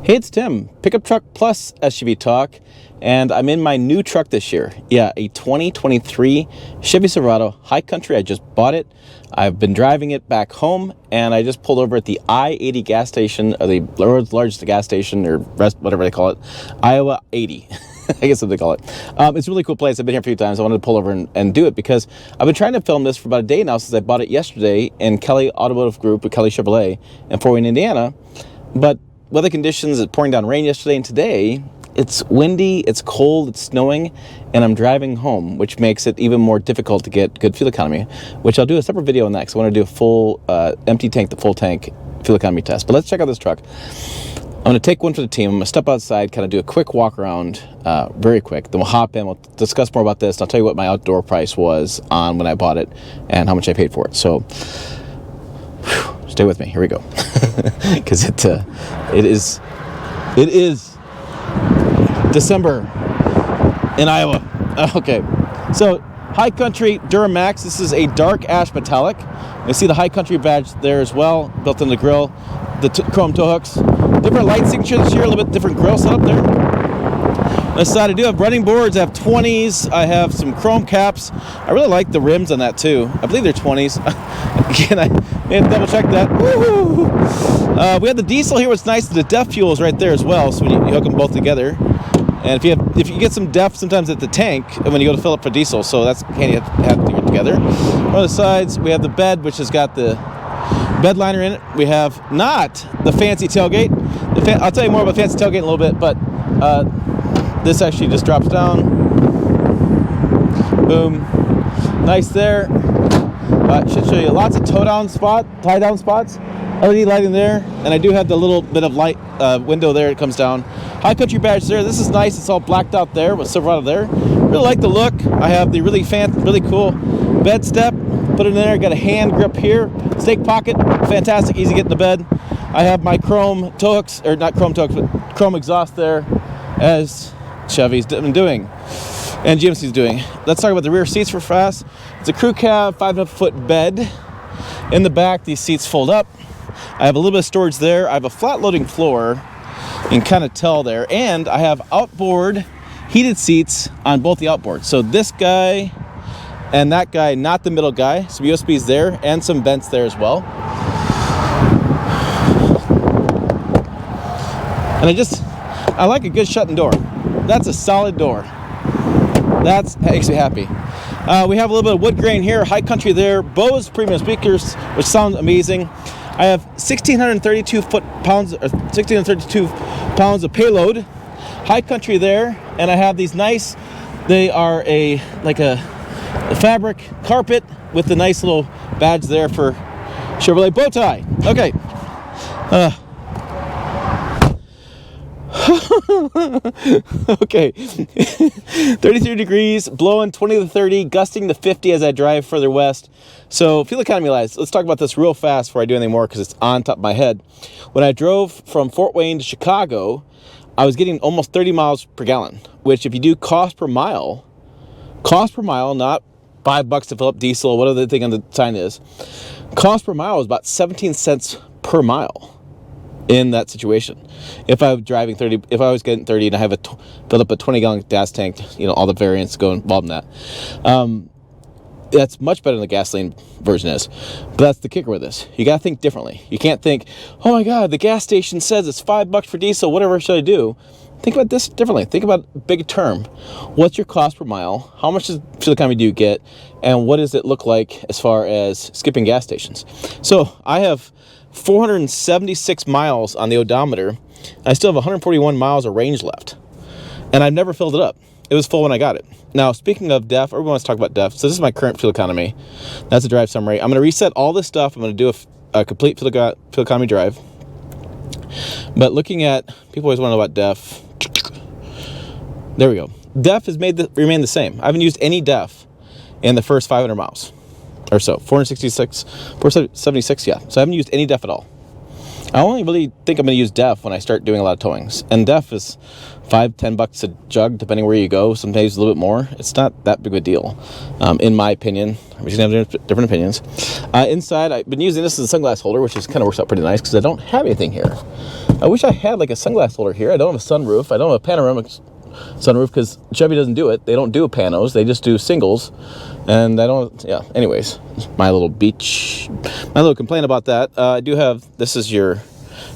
Hey, it's Tim, Pickup Truck Plus SUV Talk, and I'm in my new truck this year. Yeah, a 2023 Chevy Silverado High Country. I just bought it. I've been driving it back home, and I just pulled over at the I-80 gas station, or the world's largest gas station, or whatever they call it, Iowa 80. I guess that's what they call it. It's a really cool place. I've been here a few times. I wanted to pull over and do it because I've been trying to film this for about a day now since I bought it yesterday in Kelly Automotive Group with Kelly Chevrolet in Fort Wayne, Indiana. But weather conditions, it's pouring down rain yesterday and today. It's windy, it's cold, it's snowing, and I'm driving home, which makes it even more difficult to get good fuel economy, which I'll do a separate video on that because I want to do a full empty tank to full tank fuel economy test. But let's check out this truck. I'm going to take one for the team. I'm going to step outside, kind of do a quick walk around, very quick. Then we'll hop in, we'll discuss more about this, and I'll tell you what my outdoor price was on when I bought it and how much I paid for it. So, stay with me. Here we go. Because it is December in Iowa. Okay, so High Country Duramax. This is a dark ash metallic. You see the High Country badge there as well, built in the grill. The chrome tow hooks. Different light signature this year, a little bit different grill setup there. On this side, I do have running boards. I have 20s. I have some chrome caps. I really like the rims on that too. I believe they're 20s. Again, I may have to double check that. Woo! We have the diesel here. What's nice is the DEF fuel is right there as well. So when you hook them both together, and if you get some DEF sometimes at the tank when you go to fill up for diesel, so that's handy. You have to do it together. On the sides, we have the bed, which has got the bed liner in it. We have not the fancy tailgate. I'll tell you more about fancy tailgate in a little bit, but this actually just drops down. Boom. Nice there. Should show you lots of tie down spots. LED lighting there, and I do have the little bit of light window there. It comes down. High Country badge there. This is nice. It's all blacked out there with Silverado there. Really like the look. I have the really cool bed step. Put it in there. Got a hand grip here. Snake pocket. Fantastic. Easy to get in the bed. I have my chrome tow hooks, or not chrome tow hooks, but chrome exhaust there, as Chevy's been doing and GMC's doing. Let's talk about the rear seats for fast. It's a crew cab, 5.5-foot bed. In the back, these seats fold up. I have a little bit of storage there. I have a flat loading floor. You can kind of tell there. And I have outboard heated seats on both the outboards. So this guy and that guy, not the middle guy. Some USBs there and some vents there as well. And I like a good shutting door. That's a solid door. That makes me happy. We have a little bit of wood grain here, High Country there, Bose premium speakers, which sound amazing. I have 1,632 pounds of payload, High Country there, and I have these nice. They are like a fabric carpet with the nice little badge there for Chevrolet bow tie. Okay. Okay. 33 degrees, blowing 20 to 30, gusting to 50 as I drive further west. So fuel economy wise, let's talk about this real fast before I do anything more because it's on top of my head. When I drove from Fort Wayne to Chicago, I was getting almost 30 miles per gallon, which if you do cost per mile, not $5 to fill up diesel, whatever the thing on the sign is, cost per mile is about 17 cents per mile. In that situation, if I was driving 30, if I was getting 30 and I have filled up a 20-gallon gas tank, all the variants go involved in that. That's much better than the gasoline version is. But that's the kicker with this. You got to think differently. You can't think, oh my God, the gas station says it's $5 for diesel. Whatever should I do? Think about this differently. Think about big term. What's your cost per mile? How much fuel economy do you get? And what does it look like as far as skipping gas stations? So I have 476 miles on the odometer. I still have 141 miles of range left. And I've never filled it up. It was full when I got it. Now, speaking of DEF, everyone wants to talk about DEF. So this is my current fuel economy. That's a drive summary. I'm going to reset all this stuff. I'm going to do a complete fuel economy drive. But looking at, people always want to know about DEF. There we go. DEF has remained the same. I haven't used any DEF in the first 500 miles. Or so, 476, yeah. So I haven't used any DEF at all. I only really think I'm going to use DEF when I start doing a lot of towings. And DEF is $5-10 a jug, depending where you go. Sometimes a little bit more. It's not that big of a deal, in my opinion. We're just going to have different opinions. Inside, I've been using this as a sunglass holder, which just kind of works out pretty nice because I don't have anything here. I wish I had like a sunglass holder here. I don't have a sunroof. I don't have a panoramic sunroof because Chevy doesn't do it. They don't do panos. They just do singles. And I don't, yeah, anyways, my little complaint about that. I do have, this is your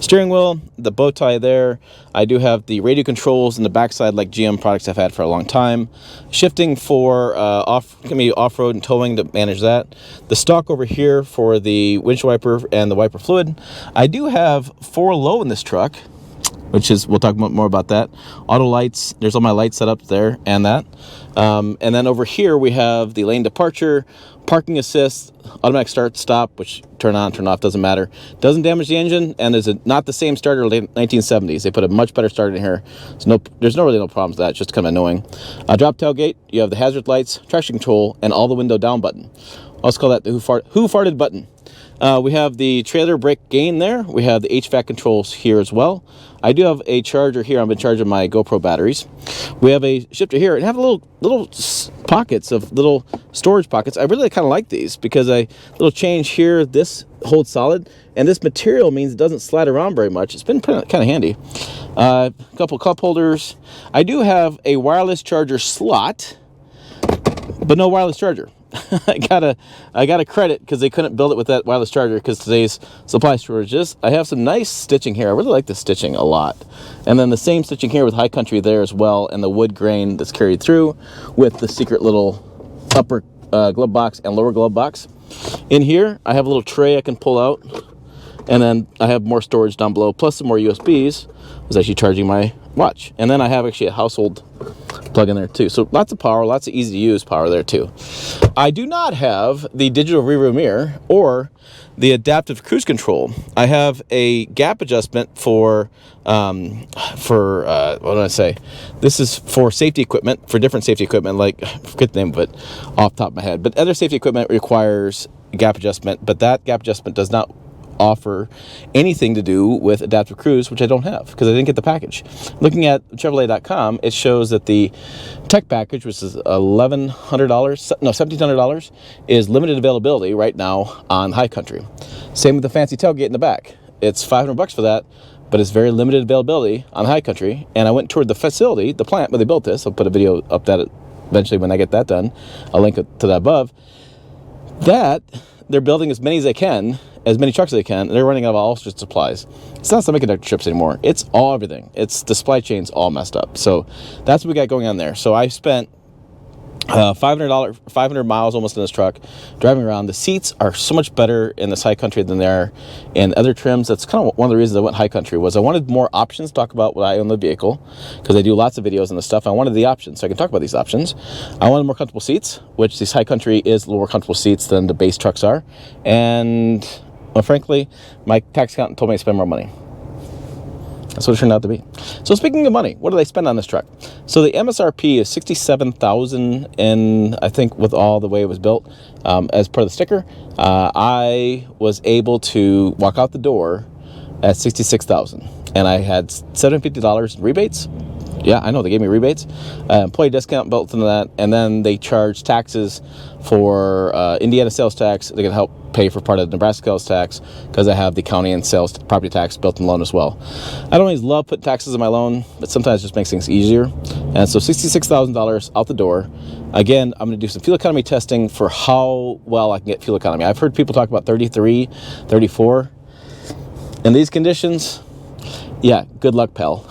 steering wheel, the bow tie there. I do have the radio controls in the backside like GM products I've had for a long time. Shifting for off-road and towing to manage that. The stalk over here for the windshield wiper and the wiper fluid. I do have 4 low in this truck, which is, we'll talk more about that. Auto lights, there's all my lights set up there and that. And then over here we have the lane departure, parking assist, automatic start stop, which turn on, turn off, doesn't matter. Doesn't damage the engine, and is not the same starter late 1970s. They put a much better starter in here. So there's really no problems with that. It's just kind of annoying. Drop tailgate, you have the hazard lights, traction control, and all the window down button. I'll also call that the who farted button. We have the trailer brake gain there. We have the HVAC controls here as well. I do have a charger here. I've been charging my GoPro batteries. We have a shifter here and have little pockets of little storage pockets. I really kind of like these because little change here. This holds solid, and this material means it doesn't slide around very much. It's been kind of handy. A couple cup holders. I do have a wireless charger slot, but no wireless charger. I gotta credit because they couldn't build it with that wireless charger because today's supply shortages. I have some nice stitching here. I really like this stitching a lot. And then the same stitching here with High Country there as well, and the wood grain that's carried through with the secret little upper glove box and lower glove box. In here, I have a little tray I can pull out, and then I have more storage down below, plus some more USBs. I was actually charging my watch. And then I have actually a household plug in there too. So lots of power, lots of easy to use power there too. I do not have the digital rearview mirror or the adaptive cruise control. I have a gap adjustment for what do I say? This is for safety equipment, for different safety equipment, like, I forget the name of it off the top of my head, but other safety equipment requires gap adjustment, but that gap adjustment does not offer anything to do with adaptive cruise, which I don't have because I didn't get the package. Looking at Chevrolet.com, it shows that the tech package, which is $1,700, is limited availability right now on High Country. Same with the fancy tailgate in the back. It's $500 for that, but it's very limited availability on High Country. And I went toward the facility, the plant where they built this. I'll put a video up that eventually when I get that done. I'll link it to that above. That they're building as many as they can, as many trucks as they can, and they're running out of all sorts of supplies. It's not semiconductor chips anymore. It's all everything. It's the supply chain's all messed up. So that's what we got going on there. So I spent $500 miles almost in this truck driving around. The seats are so much better in this High Country than they are in other trims. That's kind of one of the reasons I went High Country, was I wanted more options to talk about what I own the vehicle, because I do lots of videos on this stuff. I wanted the options so I can talk about these options. I wanted more comfortable seats, which this High Country is a little more comfortable seats than the base trucks are. And well, frankly, my tax accountant told me to spend more money. That's what it turned out to be. So speaking of money, what did I spend on this truck? So the MSRP is $67,000, and I think with all the way it was built, as per the sticker, I was able to walk out the door at $66,000, and I had $750 in rebates. Yeah, I know, they gave me rebates. Employee discount built into that, and then they charge taxes for Indiana sales tax. They're going to help pay for part of the Nebraska sales tax because I have the county and sales property tax built in the loan as well. I don't always love putting taxes in my loan, but sometimes it just makes things easier. And so $66,000 out the door. Again, I'm going to do some fuel economy testing for how well I can get fuel economy. I've heard people talk about 33, 34. In these conditions, yeah, good luck, pal.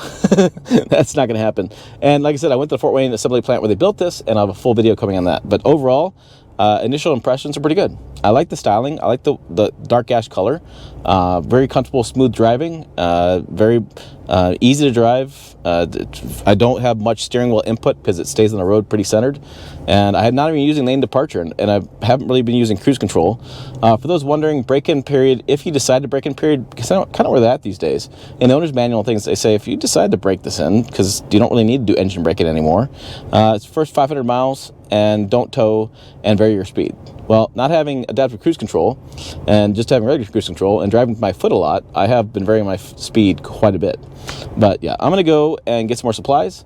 That's not going to happen. And like I said, I went to the Fort Wayne assembly plant where they built this, and I have a full video coming on that. But overall, initial impressions are pretty good. I like the styling. I like the dark ash color. Very comfortable, smooth driving. Very Easy to drive. I don't have much steering wheel input because it stays on the road pretty centered. And I have not even using lane departure, and I haven't really been using cruise control. For those wondering, break-in period, if you decide to break in period, because I don't kind of where they're at these days. In the owner's manual things, they say if you decide to break this in, because you don't really need to do engine braking anymore, it's first 500 miles and don't tow and vary your speed. Well, not having adaptive cruise control and just having regular cruise control and driving with my foot a lot, I have been varying my speed quite a bit. But yeah, I'm going to go and get some more supplies,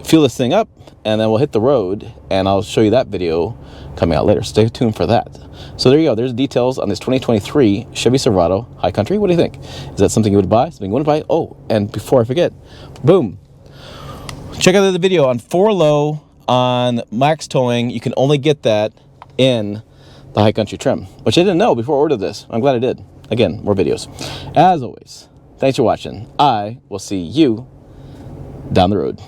fuel this thing up, and then we'll hit the road, and I'll show you that video coming out later. Stay tuned for that. So there you go. There's details on this 2023 Chevy Silverado High Country. What do you think? Is that something you would buy? Something you want to buy? Oh, and before I forget, boom. Check out the video on 4Low on max towing. You can only get that in the High Country trim, which I didn't know before I ordered this. I'm glad I did. Again, more videos. As always, thanks for watching. I will see you down the road.